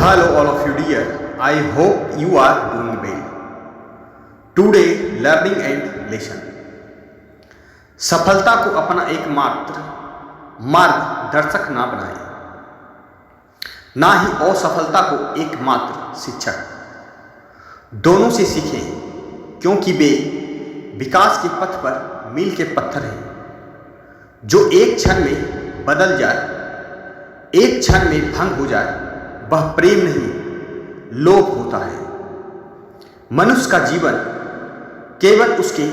Hello all of you dear, I hope you are doing well. Today learning and lesson. सफलता को अपना एकमात्र मार्गदर्शक ना बनाएं, ना ही असफलता को एकमात्र शिक्षक। दोनों से सीखें क्योंकि वे विकास के पथ पर मील के पत्थर हैं, जो एक क्षण में बदल जाए, एक क्षण में भंग हो जाए, वह प्रेम नहीं लोभ होता है। मनुष्य का जीवन केवल उसके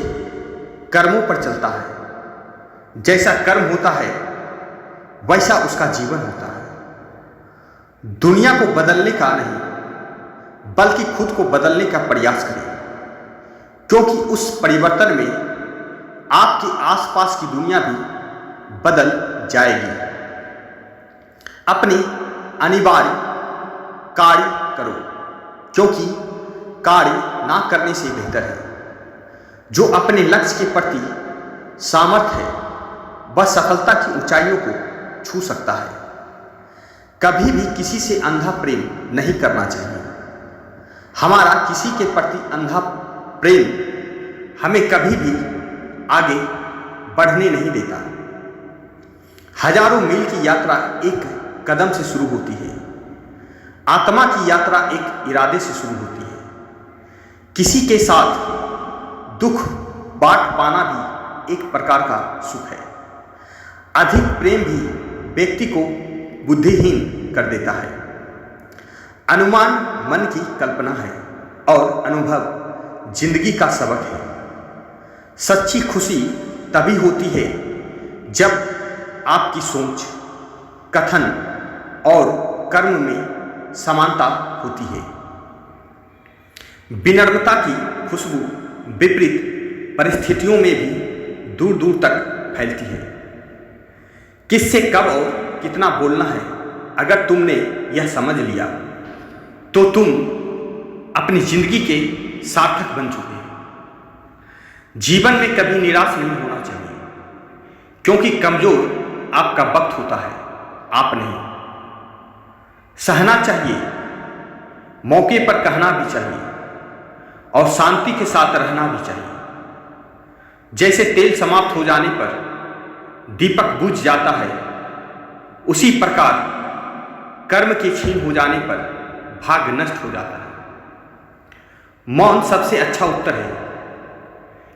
कर्मों पर चलता है। जैसा कर्म होता है वैसा उसका जीवन होता है। दुनिया को बदलने का नहीं बल्कि खुद को बदलने का प्रयास करें, क्योंकि उस परिवर्तन में आपके आसपास की दुनिया भी बदल जाएगी। अपने अनिवार्य कार्य करो, क्योंकि कार्य ना करने से बेहतर है। जो अपने लक्ष्य के प्रति सामर्थ्य है वह सफलता की ऊंचाइयों को छू सकता है। कभी भी किसी से अंधा प्रेम नहीं करना चाहिए। हमारा किसी के प्रति अंधा प्रेम हमें कभी भी आगे बढ़ने नहीं देता। हजारों मील की यात्रा एक कदम से शुरू होती है। आत्मा की यात्रा एक इरादे से शुरू होती है। किसी के साथ दुख बांट पाना भी एक प्रकार का सुख है। अधिक प्रेम भी व्यक्ति को बुद्धिहीन कर देता है। अनुमान मन की कल्पना है और अनुभव जिंदगी का सबक है। सच्ची खुशी तभी होती है जब आपकी सोच, कथन और कर्म में समानता होती है। विनम्रता की खुशबू विपरीत परिस्थितियों में भी दूर दूर तक फैलती है। किससे कब और कितना बोलना है, अगर तुमने यह समझ लिया तो तुम अपनी जिंदगी के सार्थक बन चुके हैं। जीवन में कभी निराश नहीं होना चाहिए, क्योंकि कमजोर आपका वक्त होता है, आप नहीं। सहना चाहिए, मौके पर कहना भी चाहिए और शांति के साथ रहना भी चाहिए। जैसे तेल समाप्त हो जाने पर दीपक बुझ जाता है, उसी प्रकार कर्म के क्षीण हो जाने पर भाग्य नष्ट हो जाता है। मौन सबसे अच्छा उत्तर है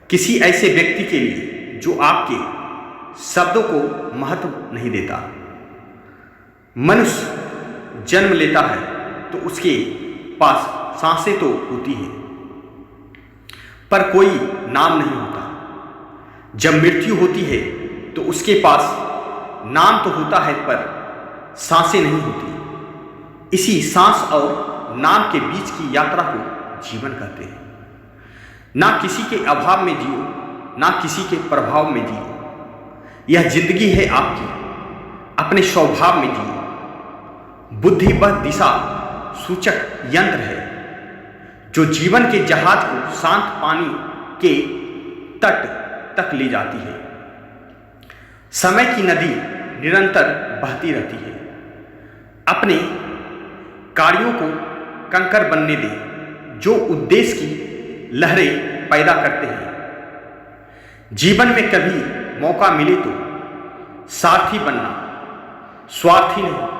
किसी ऐसे व्यक्ति के लिए जो आपके शब्दों को महत्व नहीं देता। मनुष्य जन्म लेता है तो उसके पास सांसें तो होती हैं, पर कोई नाम नहीं होता। जब मृत्यु होती है तो उसके पास नाम तो होता है पर सांसें नहीं होती। इसी सांस और नाम के बीच की यात्रा को जीवन कहते हैं। ना किसी के अभाव में जियो, ना किसी के प्रभाव में जियो। यह जिंदगी है आपकी, अपने स्वभाव में जियो। बुद्धि वह दिशा सूचक यंत्र है जो जीवन के जहाज को शांत पानी के तट तक ले जाती है। समय की नदी निरंतर बहती रहती है। अपने कार्यों को कंकर बनने दें जो उद्देश्य की लहरें पैदा करते हैं। जीवन में कभी मौका मिले तो सारथी बनना, स्वार्थी नहीं।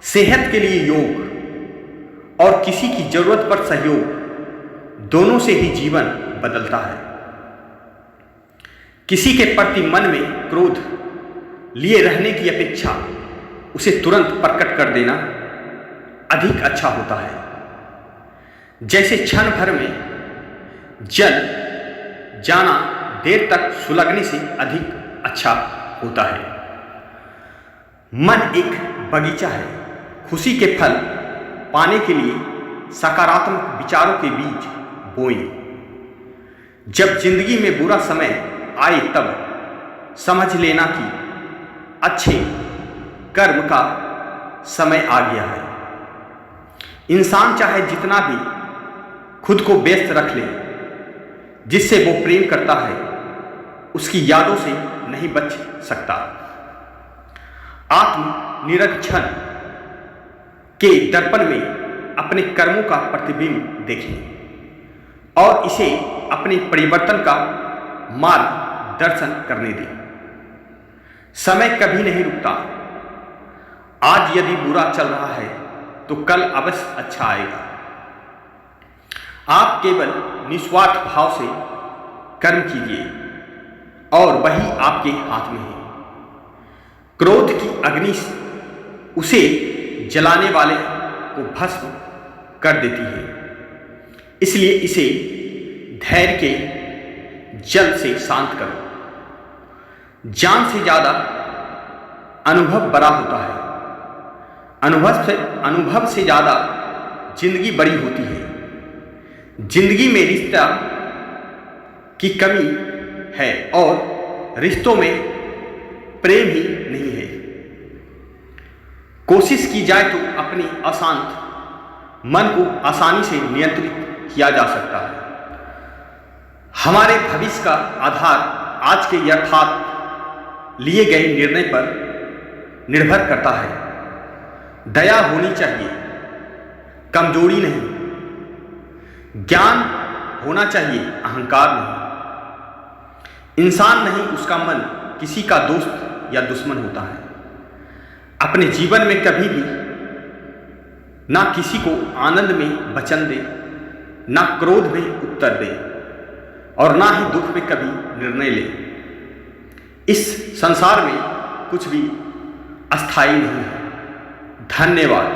सेहत के लिए योग और किसी की जरूरत पर सहयोग, दोनों से ही जीवन बदलता है। किसी के प्रति मन में क्रोध लिए रहने की अपेक्षा उसे तुरंत प्रकट कर देना अधिक अच्छा होता है। जैसे क्षण भर में जल जाना देर तक सुलगने से अधिक अच्छा होता है। मन एक बगीचा है। खुशी के फल पाने के लिए सकारात्मक विचारों के बीज बोएं। जब जिंदगी में बुरा समय आए तब समझ लेना कि अच्छे कर्म का समय आ गया है। इंसान चाहे जितना भी खुद को व्यस्त रख ले, जिससे वो प्रेम करता है उसकी यादों से नहीं बच सकता। आत्म निरीक्षण के दर्पण में अपने कर्मों का प्रतिबिंब देखें और इसे अपने परिवर्तन का मार्गदर्शन करने दें। समय कभी नहीं रुकता। आज यदि बुरा चल रहा है तो कल अवश्य अच्छा आएगा। आप केवल निस्वार्थ भाव से कर्म कीजिए और वही आपके हाथ में है। क्रोध की अग्नि उसे जलाने वाले को भस्म कर देती है, इसलिए इसे धैर्य के जल से शांत करो। ज्ञान से ज्यादा अनुभव बड़ा होता है। अनुभव से ज्यादा जिंदगी बड़ी होती है। जिंदगी में रिश्ता की कमी है और रिश्तों में प्रेम ही नहीं है। कोशिश की जाए तो अपने अशांत मन को आसानी से नियंत्रित किया जा सकता है। हमारे भविष्य का आधार आज के यथार्थ लिए गए निर्णय पर निर्भर करता है। दया होनी चाहिए, कमजोरी नहीं। ज्ञान होना चाहिए, अहंकार नहीं। इंसान नहीं, उसका मन किसी का दोस्त या दुश्मन होता है। अपने जीवन में कभी भी ना किसी को आनंद में वचन दे, ना क्रोध में उत्तर दे और ना ही दुख में कभी निर्णय ले। इस संसार में कुछ भी अस्थायी नहीं है। धन्यवाद।